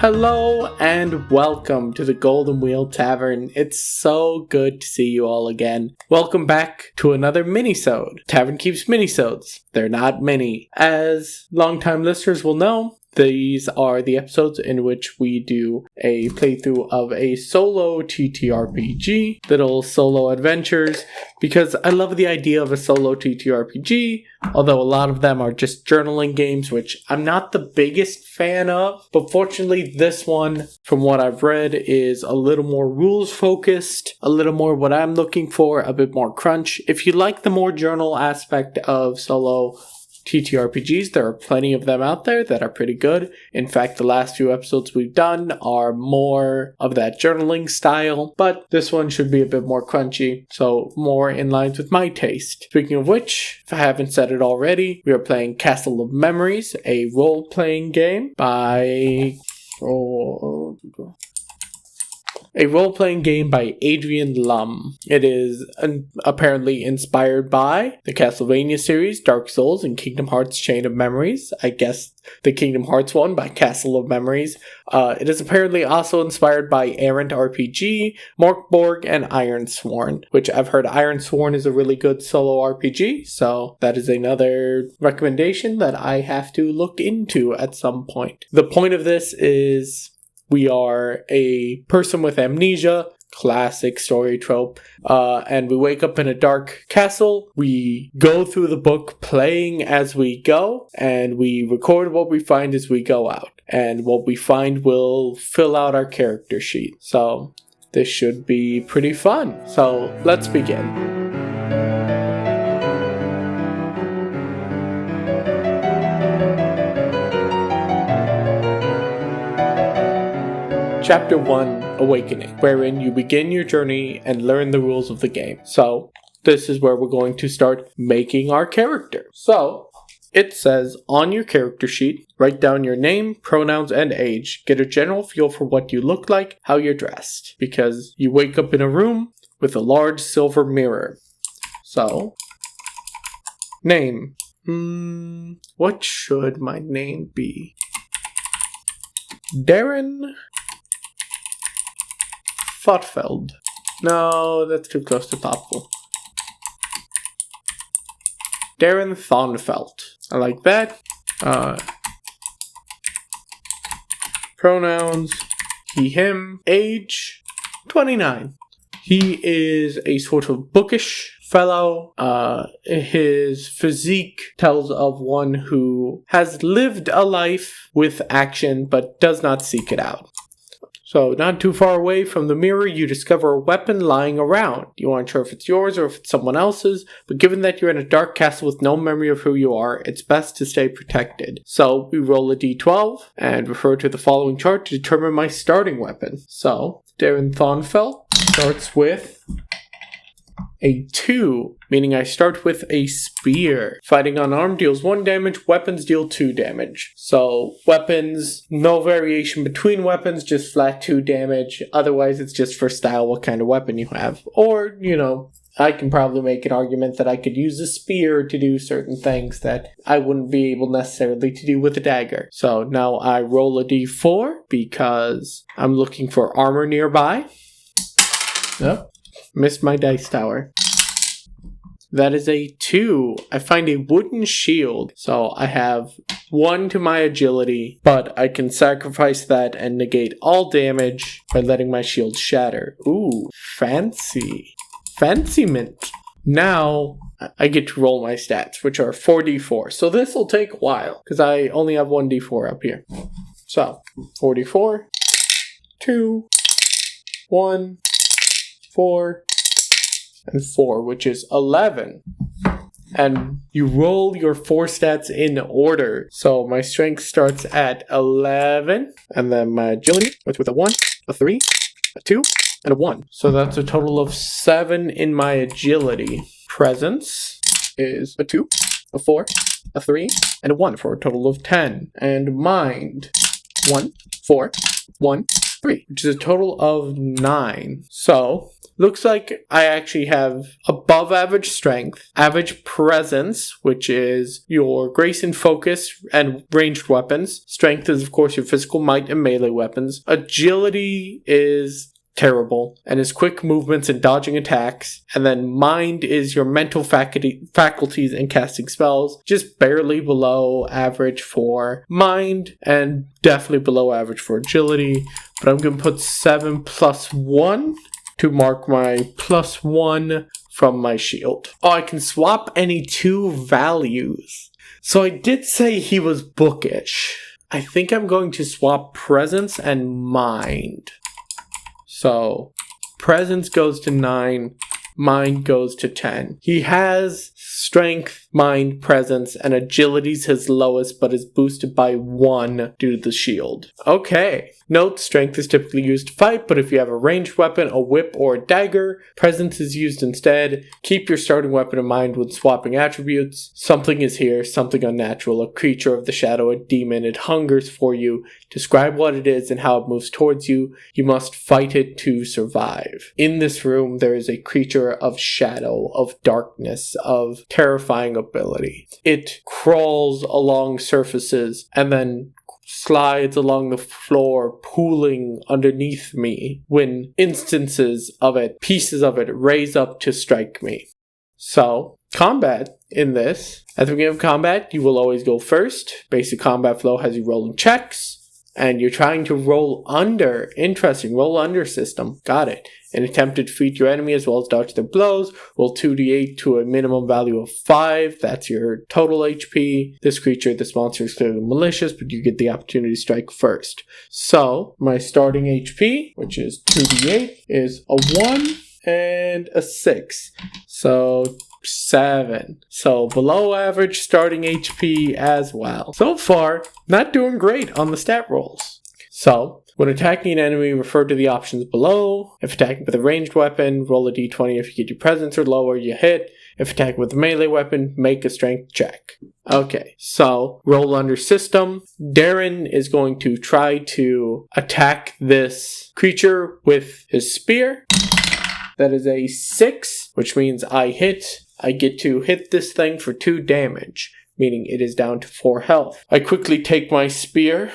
Hello and welcome to the Golden Wheel Tavern. It's so good to see you all again. Welcome back to another Minisode. Tavern keeps minisodes. They're not mini. As longtime listeners will know, these are the episodes in which we do a playthrough of a solo-ttrpg, little solo adventures, because I love the idea of a solo-ttrpg, although a lot of them are just journaling games, which I'm not the biggest fan of. But fortunately, this one, from what I've read, is a little more rules-focused, a little more what I'm looking for, a bit more crunch. If you like the more journal aspect of solo TTRPGs, there are plenty of them out there that are pretty good. In fact, the last few episodes we've done are more of that journaling style, but this one should be a bit more crunchy, so more in line with my taste. Speaking of which, if I haven't said it already, we are playing Castle of Memories, a role-playing game by Adrian Lum. It is apparently inspired by the Castlevania series, Dark Souls, and Kingdom Hearts Chain of Memories. I guess the Kingdom Hearts one by Castle of Memories. It is apparently also inspired by Errant RPG, Morkborg, and Ironsworn, which I've heard Ironsworn is a really good solo RPG, so that is another recommendation that I have to look into at some point. The point of this is we are a person with amnesia, classic story trope, and we wake up in a dark castle. We go through the book playing as we go, and we record what we find as we go out. And what we find will fill out our character sheet. So this should be pretty fun. So let's begin. Chapter 1, Awakening, wherein you begin your journey and learn the rules of the game. So, this is where we're going to start making our character. So, it says, on your character sheet, write down your name, pronouns, and age. Get a general feel for what you look like, how you're dressed. Because you wake up in a room with a large silver mirror. So, name. What should my name be? Darren Thoughtfeld. No, that's too close to thoughtful. Darren Thonfelt. I like that. Pronouns. He, him. Age. 29. He is a sort of bookish fellow. His physique tells of one who has lived a life with action but does not seek it out. So, not too far away from the mirror, you discover a weapon lying around. You aren't sure if it's yours or if it's someone else's, but given that you're in a dark castle with no memory of who you are, it's best to stay protected. So, we roll a d12 and refer to the following chart to determine my starting weapon. So, Darren Thonfelt starts with a 2, meaning I start with a spear. Fighting unarmed deals 1 damage, weapons deal 2 damage. So, weapons, no variation between weapons, just flat 2 damage. Otherwise, it's just for style what kind of weapon you have. Or, I can probably make an argument that I could use a spear to do certain things that I wouldn't be able necessarily to do with a dagger. So, now I roll a d4 because I'm looking for armor nearby. Yep. Missed my dice tower. That is a 2. I find a wooden shield. So I have 1 to my agility, but I can sacrifice that and negate all damage by letting my shield shatter. Ooh, fancy. Fancy mint. Now I get to roll my stats, which are 4d4. So this will take a while, because I only have 1d4 up here. So, 4d4, 2, 1, 4, and 4, which is 11. And you roll your 4 stats in order. So my strength starts at 11, and then my agility starts with a 1, a 3, a 2, and a 1. So that's a total of 7 in my agility. Presence is a 2, a 4, a 3, and a 1 for a total of 10. And mind, 1, 4, 1, 3, which is a total of 9. So Looks like I actually have above average strength, average presence, which is your grace and focus and ranged weapons. Strength is, of course, your physical might and melee weapons. Agility is terrible, and his quick movements and dodging attacks. And then mind is your mental faculties and casting spells, just barely below average for mind and definitely below average for agility. But I'm going to put 7 + 1 to mark my +1 from my shield. Oh, I can swap any 2 values. So I did say he was bookish. I think I'm going to swap presence and mind. So, presence goes to 9, mind goes to 10. He has strength, mind, presence, and agility's his lowest, but is boosted by 1 due to the shield. Okay. Note, strength is typically used to fight, but if you have a ranged weapon, a whip, or a dagger, presence is used instead. Keep your starting weapon in mind when swapping attributes. Something is here, something unnatural, a creature of the shadow, a demon. It hungers for you. Describe what it is and how it moves towards you. You must fight it to survive. In this room, there is a creature of shadow, of darkness, of terrifying ability. It crawls along surfaces and then slides along the floor, pooling underneath me when instances of it, pieces of it, raise up to strike me. So, combat in this. At the beginning of combat, you will always go first. Basic combat flow has you rolling checks, and you're trying to roll under. Interesting, roll under system. Got it. An attempt to defeat your enemy as well as dodge their blows. Roll 2d8 to a minimum value of 5. That's your total HP. This monster is clearly malicious, but you get the opportunity to strike first. So, my starting HP, which is 2d8, is a 1 and a 6. So, 7. So, below average starting HP as well. So far, not doing great on the stat rolls. So, when attacking an enemy, refer to the options below. If attacking with a ranged weapon, roll a d20. If you get your presence or lower, you hit. If attacking with a melee weapon, make a strength check. Okay, so roll under system. Darren is going to try to attack this creature with his spear. That is a 6, which means I hit. I get to hit this thing for 2 damage, meaning it is down to 4 health. I quickly take my spear,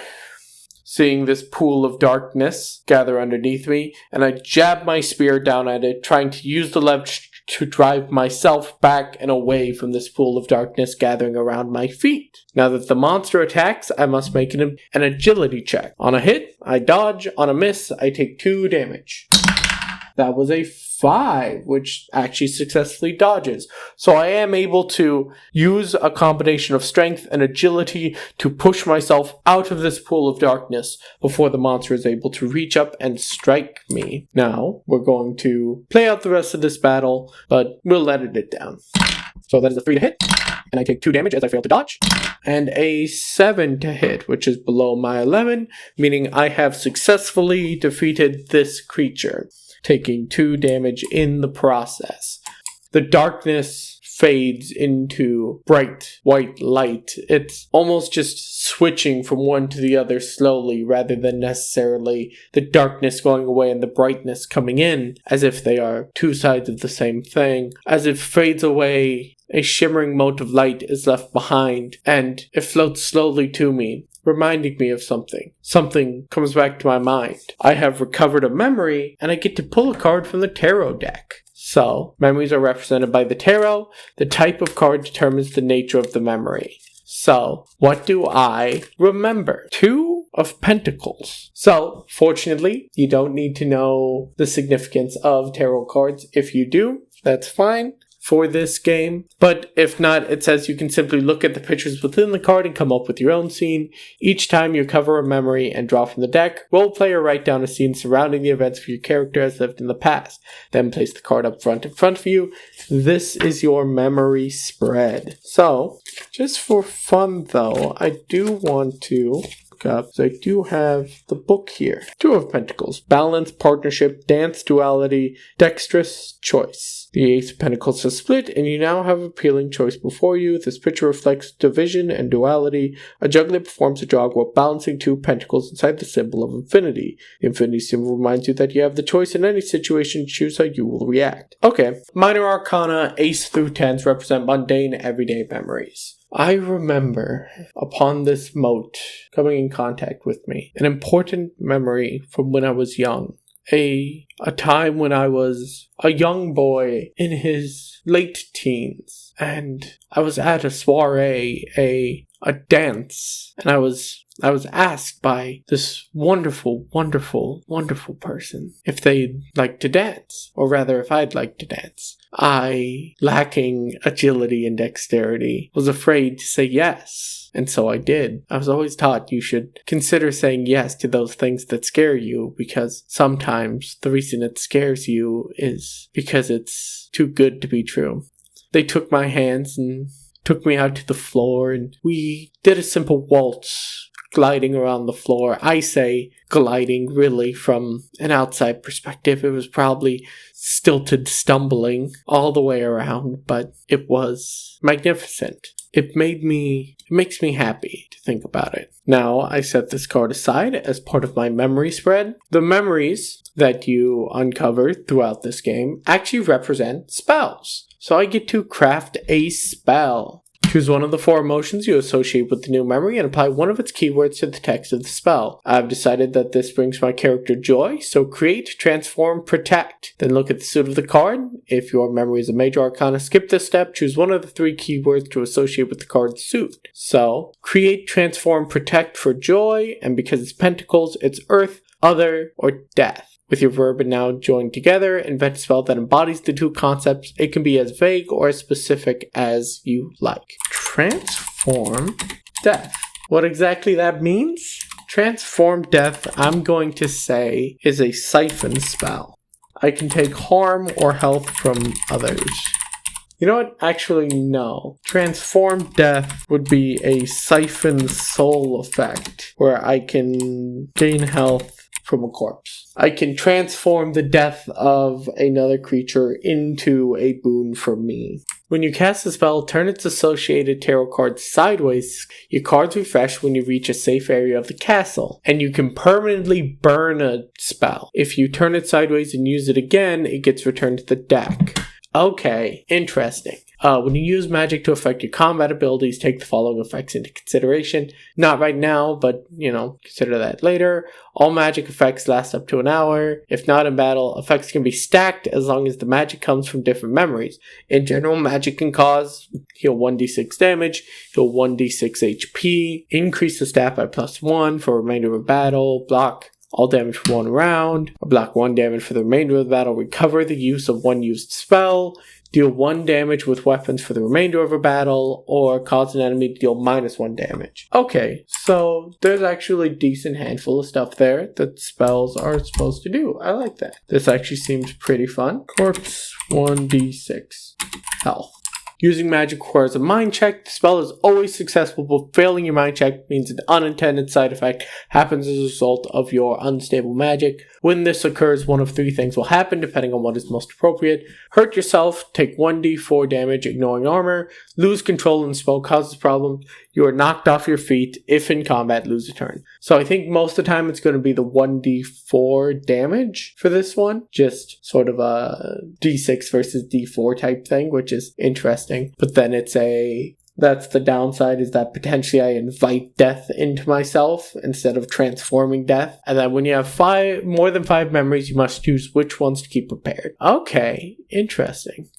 seeing this pool of darkness gather underneath me, and I jab my spear down at it, trying to use the leverage to drive myself back and away from this pool of darkness gathering around my feet. Now that the monster attacks, I must make an agility check. On a hit, I dodge. On a miss, I take 2 damage. That was a 5, which actually successfully dodges. So I am able to use a combination of strength and agility to push myself out of this pool of darkness before the monster is able to reach up and strike me. Now, we're going to play out the rest of this battle, but we'll edit it down. So that is a 3 to hit, and I take 2 damage as I fail to dodge. And a 7 to hit, which is below my 11, meaning I have successfully defeated this creature, taking 2 damage in the process. The darkness fades into bright white light. It's almost just switching from one to the other slowly rather than necessarily the darkness going away and the brightness coming in, as if they are 2 sides of the same thing. As it fades away, a shimmering mote of light is left behind, and it floats slowly to me, reminding me of something. Something comes back to my mind. I have recovered a memory, and I get to pull a card from the tarot deck. So, memories are represented by the tarot. The type of card determines the nature of the memory. So, what do I remember? 2 of Pentacles. So, fortunately, you don't need to know the significance of tarot cards. If you do, that's fine for this game, but if not, it says you can simply look at the pictures within the card and come up with your own scene. Each time you cover a memory and draw from the deck, roleplay or write down a scene surrounding the events your character has lived in the past. Then place the card up front in front of you. This is your memory spread. So, just for fun though, I do want to look up. So I do have the book here. Two of Pentacles. Balance, partnership, dance, duality, dexterous, choice. The Ace of Pentacles has split, and you now have an appealing choice before you. This picture reflects division and duality. A juggler performs a jog while balancing two pentacles inside the symbol of infinity. The infinity symbol reminds you that you have the choice in any situation to choose how you will react. Okay. Minor Arcana, Ace through 10s represent mundane, everyday memories. I remember, upon this mote coming in contact with me, an important memory from when I was young. A time when I was a young boy in his late teens, and I was at a soiree, a dance, and I was asked by this wonderful person if they'd like to dance, or rather if I'd like to dance. I, lacking agility and dexterity, was afraid to say yes, and so I did. I was always taught you should consider saying yes to those things that scare you, because sometimes the reason it scares you is because it's too good to be true. They took my hands and took me out to the floor, and we did a simple waltz, gliding around the floor. I say gliding, really, from an outside perspective. It was probably stilted stumbling all the way around, but it was magnificent. It makes me happy to think about it. Now, I set this card aside as part of my memory spread. The memories that you uncover throughout this game actually represent spells. So I get to craft a spell. Choose one of the 4 emotions you associate with the new memory and apply one of its keywords to the text of the spell. I've decided that this brings my character joy, so create, transform, protect. Then look at the suit of the card. If your memory is a major arcana, skip this step. Choose one of the 3 keywords to associate with the card's suit. So, create, transform, protect for joy, and because it's pentacles, it's earth, other, or death. With your verb and noun joined together, invent a spell that embodies the 2 concepts. It can be as vague or as specific as you like. Transform death. What exactly that means? Transform death, I'm going to say, is a siphon spell. I can take harm or health from others. You know what? Actually, no. Transform death would be a siphon soul effect, where I can gain health from a corpse. I can transform the death of another creature into a boon for me. When you cast a spell, turn its associated tarot card sideways. Your cards refresh when you reach a safe area of the castle, and you can permanently burn a spell. If you turn it sideways and use it again, it gets returned to the deck. Okay, interesting. When you use magic to affect your combat abilities, take the following effects into consideration. Not right now, but, consider that later. All magic effects last up to an hour. If not in battle, effects can be stacked as long as the magic comes from different memories. In general, magic can cause heal 1d6 damage, heal 1d6 HP, increase the stat by +1 for remainder of battle, block all damage for 1 round, or block 1 damage for the remainder of the battle, recover the use of 1 used spell, deal 1 damage with weapons for the remainder of a battle, or cause an enemy to deal -1 damage. Okay, so there's actually a decent handful of stuff there that spells are supposed to do. I like that. This actually seems pretty fun. Corpse 1d6 health. Using magic requires a mind check. The spell is always successful, but failing your mind check means an unintended side effect happens as a result of your unstable magic. When this occurs, one of 3 things will happen, depending on what is most appropriate. Hurt yourself, take 1d4 damage, ignoring armor, lose control and the spell causes problems. You are knocked off your feet. If in combat, lose a turn. So I think most of the time it's going to be the 1d4 damage for this one. Just sort of a d6 versus d4 type thing, which is interesting. But then that's the downside, is that potentially I invite death into myself instead of transforming death. And then when you have more than 5 memories, you must choose which ones to keep prepared. Okay, interesting.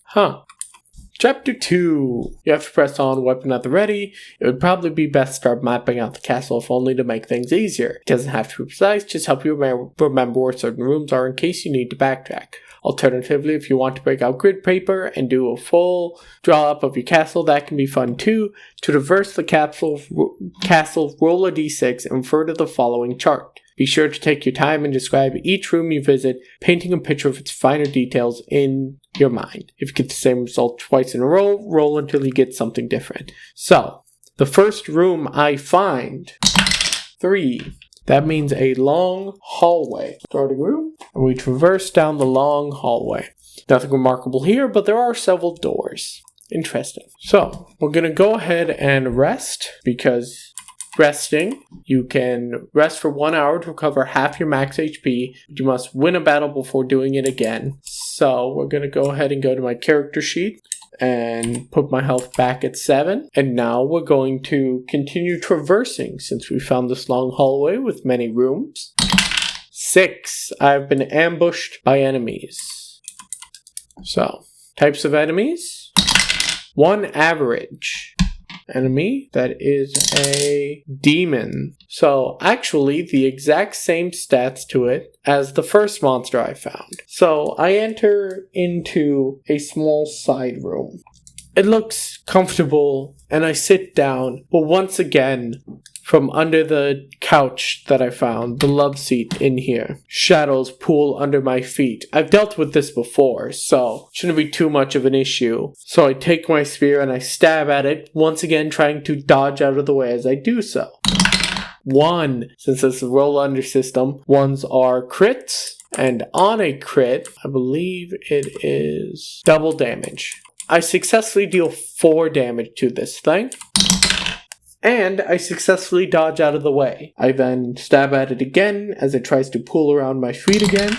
Chapter 2. You have to press on, weapon at the ready. It would probably be best to start mapping out the castle, if only to make things easier. It doesn't have to be precise, just help you remember where certain rooms are in case you need to backtrack. Alternatively, if you want to break out grid paper and do a full draw up of your castle, that can be fun too. To traverse the castle, roll a d6 and refer to the following chart. Be sure to take your time and describe each room you visit, painting a picture of its finer details in your mind. If you get the same result twice in a row, roll until you get something different. So, the first room I find 3. That means a long hallway. Starting room, and we traverse down the long hallway. Nothing remarkable here, but there are several doors. Interesting. So, we're going to go ahead and rest, because resting, you can rest for 1 hour to recover half your max HP, but you must win a battle before doing it again. So, we're going to go ahead and go to my character sheet and put my health back at 7. And now we're going to continue traversing since we found this long hallway with many rooms. 6. I've been ambushed by enemies. So, types of enemies. 1 average enemy, that is a demon. So actually the exact same stats to it as the first monster I found. So I enter into a small side room. It looks comfortable and I sit down, but once again, from under the couch that I found, the love seat in here, shadows pool under my feet. I've dealt with this before, so shouldn't be too much of an issue. So I take my spear and I stab at it, once again trying to dodge out of the way as I do so. 1, since it's a roll under system, 1s are crits, and on a crit, I believe it is double damage. I successfully deal 4 damage to this thing. And I successfully dodge out of the way. I then stab at it again as it tries to pull around my feet again.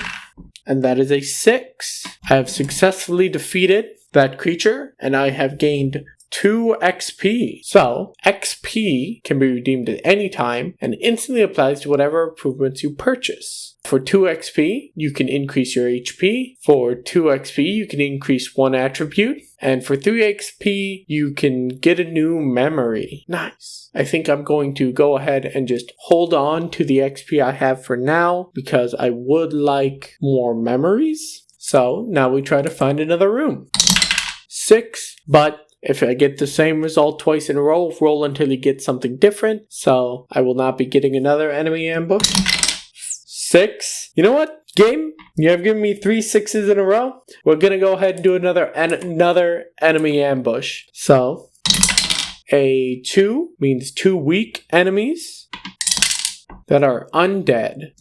And that is a 6. I have successfully defeated that creature, and I have gained 2 XP. So, XP can be redeemed at any time and instantly applies to whatever improvements you purchase. For 2 XP, you can increase your HP. For 2 XP, you can increase 1 attribute. And for 3 XP, you can get a new memory. Nice. I think I'm going to go ahead and just hold on to the XP I have for now, because I would like more memories. So, now we try to find another room. 6, but if I get the same result twice in a row, roll until you get something different. So, I will not be getting another enemy ambush. 6. You know what, game? You have given me 3 6s in a row. We're gonna go ahead and do another enemy ambush. So, a 2 means 2 weak enemies that are undead.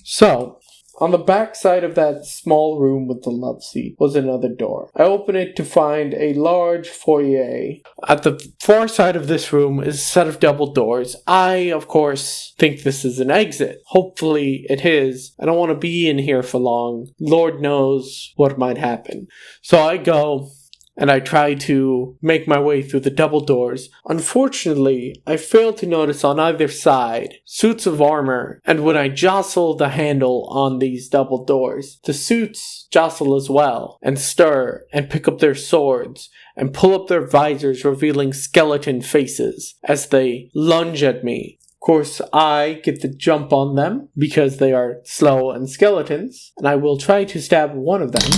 So, on the back side of that small room with the love seat was another door. I open it to find a large foyer. At the far side of this room is a set of double doors. I, of course, think this is an exit. Hopefully it is. I don't want to be in here for long. Lord knows what might happen. So I go and I try to make my way through the double doors. Unfortunately, I fail to notice on either side suits of armor, and when I jostle the handle on these double doors, the suits jostle as well, and stir, and pick up their swords, and pull up their visors revealing skeleton faces as they lunge at me. Of course, I get the jump on them because they are slow and skeletons, and I will try to stab one of them.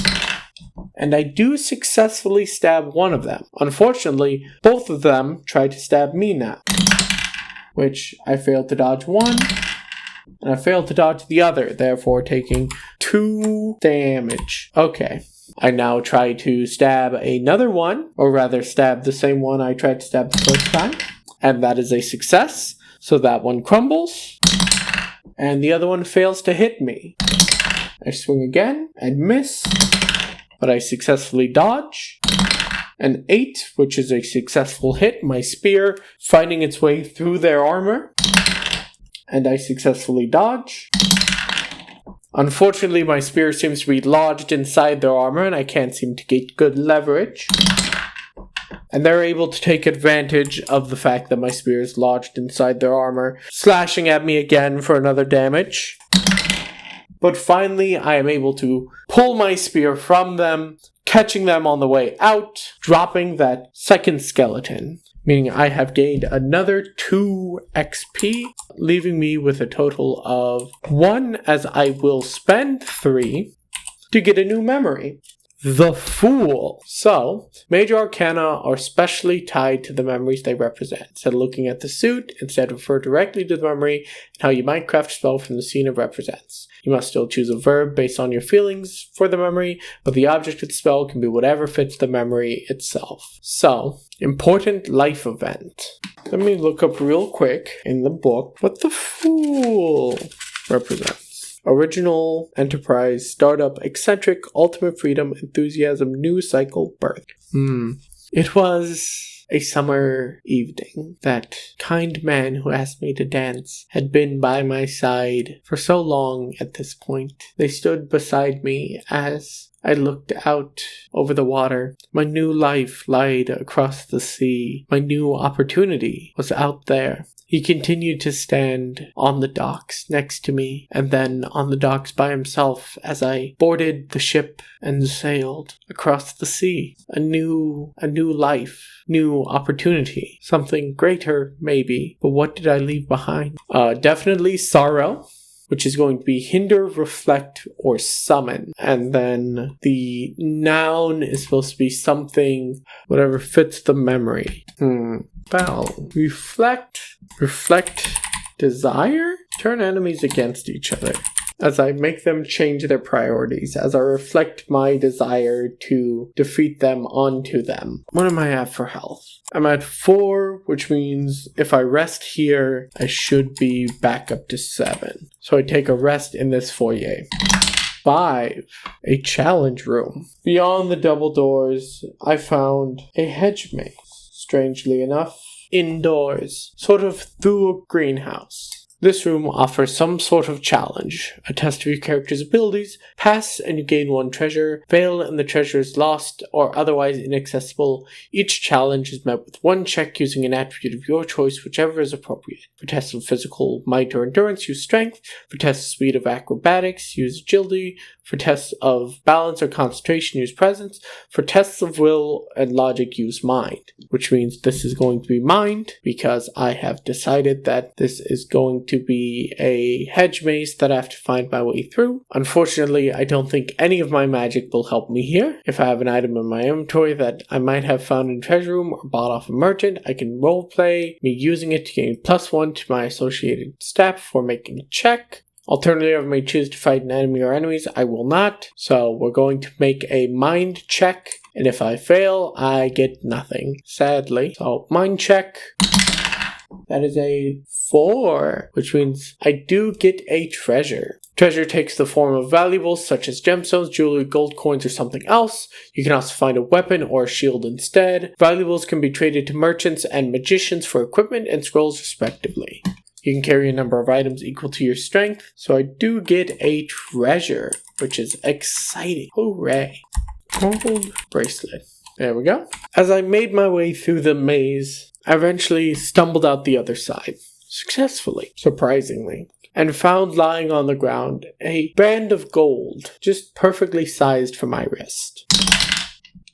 And I do successfully stab one of them. Unfortunately, both of them try to stab me now, which I failed to dodge one, and I failed to dodge the other, therefore taking 2 damage. Okay. I now try to stab another one, or rather stab the same one I tried to stab the first time, and that is a success. So that one crumbles, and the other one fails to hit me. I swing again and miss, but I successfully dodge. An 8, which is a successful hit, my spear finding its way through their armor, and I successfully dodge. Unfortunately, my spear seems to be lodged inside their armor, and I can't seem to get good leverage. And they're able to take advantage of the fact that my spear is lodged inside their armor, slashing at me again for another damage. But finally, I am able to pull my spear from them, catching them on the way out, dropping that second skeleton, meaning I have gained another 2 XP, leaving me with a total of 1, as I will spend 3 to get a new memory. the Fool. So, major arcana are specially tied to the memories they represent. Instead of looking at the suit, instead refer directly to the memory and how you might craft a spell from the scene it represents. You must still choose a verb based on your feelings for the memory, but the object of the spell can be whatever fits the memory itself. So, important life event. Let me look up real quick in the book what the Fool represents. Original, enterprise, startup, eccentric, ultimate freedom, enthusiasm, new cycle, birth. It was a summer evening. That kind man who asked me to dance had been by my side for so long at this point. They stood beside me as I looked out over the water. My new life lied across the sea. My new opportunity was out there. He continued to stand on the docks next to me, and then on the docks by himself as I boarded the ship and sailed across the sea. A new life, new opportunity, something greater maybe, but what did I leave behind? Definitely sorrow, which is going to be hinder, reflect, or summon. And then the noun is supposed to be something, whatever fits the memory. Spell. Reflect, desire? Turn enemies against each other. As I make them change their priorities, as I reflect my desire to defeat them onto them. What am I at for health? I'm at 4, which means if I rest here, I should be back up to 7. So I take a rest in this foyer. 5, a challenge room. Beyond the double doors, I found a hedge maze. Strangely enough, indoors, sort of through a greenhouse. This room offers some sort of challenge. A test of your character's abilities. Pass and you gain 1 treasure. Fail and the treasure is lost or otherwise inaccessible. Each challenge is met with 1 check using an attribute of your choice, whichever is appropriate. For tests of physical might or endurance, use strength. For tests of speed of acrobatics, use agility. For tests of balance or concentration, use presence. For tests of will and logic, use mind. Which means this is going to be mind because I have decided that this is going to be a hedge maze that I have to find my way through. Unfortunately, I don't think any of my magic will help me here. If I have an item in my inventory that I might have found in treasure room or bought off a merchant, I can roleplay me using it to gain +1 to my associated stat before making a check. Alternatively, I may choose to fight an enemy or enemies. I will not. So we're going to make a mind check. And if I fail, I get nothing, sadly. So mind check. That is a 4, which means I do get a treasure. Treasure takes the form of valuables such as gemstones, jewelry, gold coins, or something else. You can also find a weapon or a shield instead. Valuables can be traded to merchants and magicians for equipment and scrolls respectively. You can carry a number of items equal to your strength. So I do get a treasure, which is exciting. Hooray. Gold bracelet. There we go. As I made my way through the maze, I eventually stumbled out the other side. Successfully, surprisingly. And found lying on the ground a band of gold, just perfectly sized for my wrist.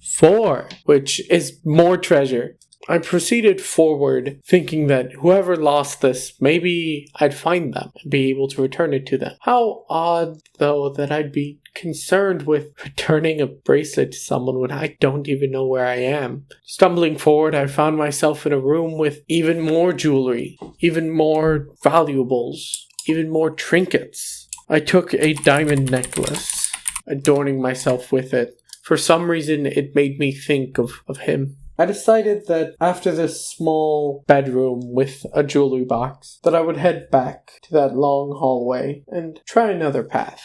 4, which is more treasure. I proceeded forward, thinking that whoever lost this, maybe I'd find them and be able to return it to them. How odd, though, that I'd be concerned with returning a bracelet to someone when I don't even know where I am. Stumbling forward, I found myself in a room with even more jewelry, even more valuables, even more trinkets. I took a diamond necklace, adorning myself with it. For some reason, it made me think of him. I decided that after this small bedroom with a jewelry box, that I would head back to that long hallway and try another path.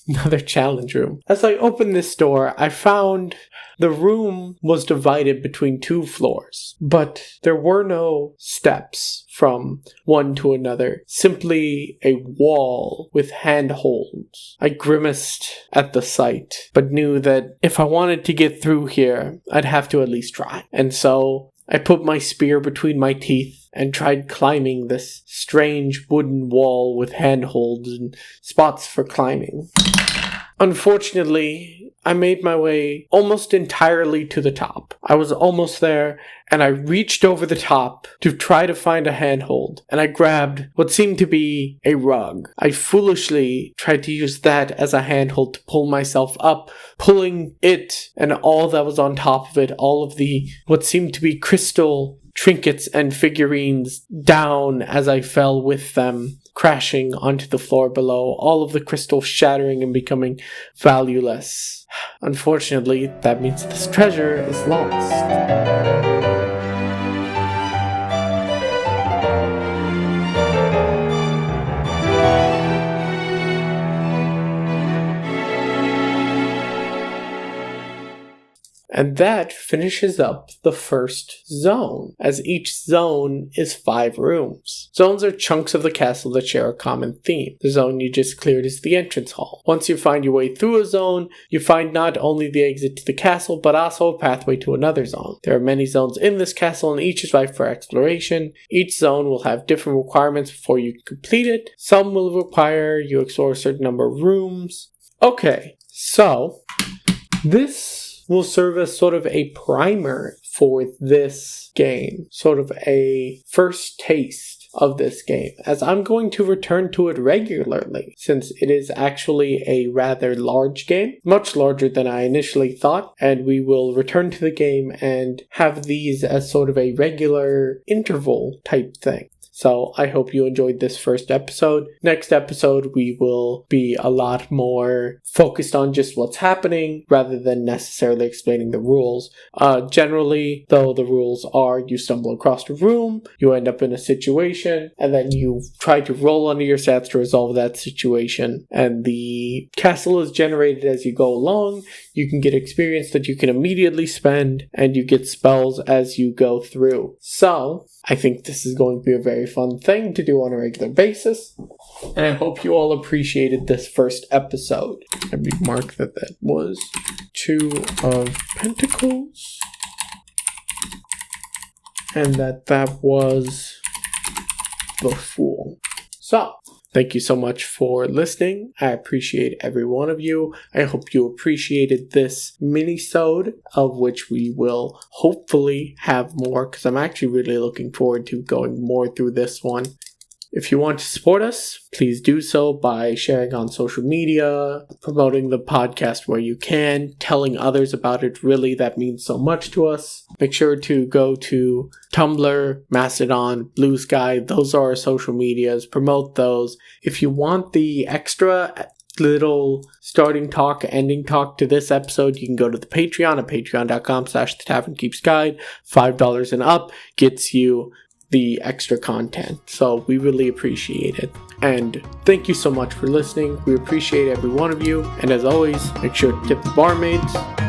Another challenge room. As I opened this door, I found the room was divided between 2 floors, but there were no steps from one to another, simply a wall with handholds. I grimaced at the sight, but knew that if I wanted to get through here, I'd have to at least try. And so I put my spear between my teeth and tried climbing this strange wooden wall with handholds and spots for climbing. Unfortunately, I made my way almost entirely to the top. I was almost there, and I reached over the top to try to find a handhold, and I grabbed what seemed to be a rug. I foolishly tried to use that as a handhold to pull myself up, pulling it and all that was on top of it, all of the what seemed to be crystal trinkets and figurines down as I fell with them, crashing onto the floor below, all of the crystals shattering and becoming valueless. Unfortunately, that means this treasure is lost. And that finishes up the first zone, as each zone is 5 rooms. Zones are chunks of the castle that share a common theme. The zone you just cleared is the entrance hall. Once you find your way through a zone, you find not only the exit to the castle, but also a pathway to another zone. There are many zones in this castle, and each is ripe for exploration. Each zone will have different requirements before you complete it. Some will require you explore a certain number of rooms. Okay, so this will serve as sort of a primer for this game, sort of a first taste of this game, as I'm going to return to it regularly, since it is actually a rather large game, much larger than I initially thought, and we will return to the game and have these as sort of a regular interval type thing. So I hope you enjoyed this first episode. Next episode, we will be a lot more focused on just what's happening rather than necessarily explaining the rules. Generally, though, the rules are you stumble across a room, you end up in a situation, and then you try to roll under your stats to resolve that situation. And the castle is generated as you go along. You can get experience that you can immediately spend, and you get spells as you go through. So I think this is going to be a very fun thing to do on a regular basis, and I hope you all appreciated this first episode. Let me mark that was 2 of Pentacles, and that was the Fool. So, thank you so much for listening. I appreciate every one of you. I hope you appreciated this minisode, of which we will hopefully have more, because I'm actually really looking forward to going more through this one. If you want to support us, please do so by sharing on social media, promoting the podcast where you can, telling others about it. Really, that means so much to us. Make sure to go to Tumblr, Mastodon, Blue Sky. Those are our social medias. Promote those. If you want the extra little starting talk, ending talk to this episode, you can go to the Patreon at patreon.com/thetavernkeepsguide. $5 and up gets you the extra content, so we really appreciate it. And thank you so much for listening. We appreciate every one of you, and as always, make sure to tip the barmaids.